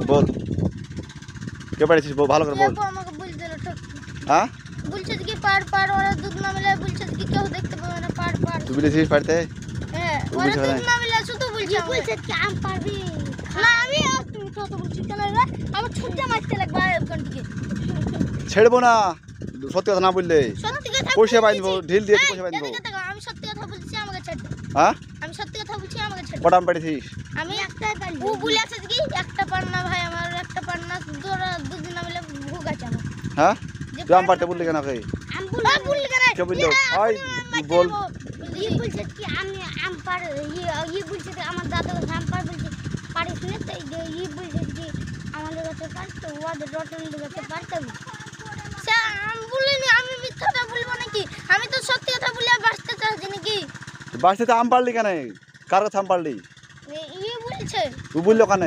বল কে পারিছিস বল ভালো করে বল আমাকে বল দিল হ্যাঁ বলছে কি পার ওরা দুধ না মিলে বলছে কি কেউ দেখতে পাবে না পার তুই বলেছিস পারতে হ্যাঁ ওরা দুধ না মিলে শুধু বলছে কি আম পারবি না আমি তুমি তো বলছিস কেন রে আমার ছুটে মারতে লাগবে ওখান থেকে ছেড়বো না সত্যি কথা না বললে সত্যি কথা পয়সা বাইনবো ঢিল দিয়ে পয়সা বাইনবো আমি সত্যি কথা বলছি আমাকে ছেড়ে দে হ্যাঁ আমি সত্যি কথা বলছি আমাকে ছেড়ে দে কটা আম পারিছিস আমি একটাই পারি ও বলেছে কি একটা পার না ভাই আমার একটা পার না দুদিন না মিলে ভুগ আছে আমার হ্যাঁ তুই আম পারতে বললি কেন কে বললি কেন কে বললো ওই বল বলছে কি আমি আম পার বলছে কি আমার দাদা আম পার বলছে পারিস না তো বলছে কি আমাদের কাছে পারতো ওদের রতন কাছে পারতো আমি বলিনি আমি মিথ্যাটা বলবো নাকি আমি তো সত্যি কথা বলে বাঁচতে চাইছি নাকি বাসতে আম পারলি কেন কার কথা আম পারলি বলছে তুই বললো কেন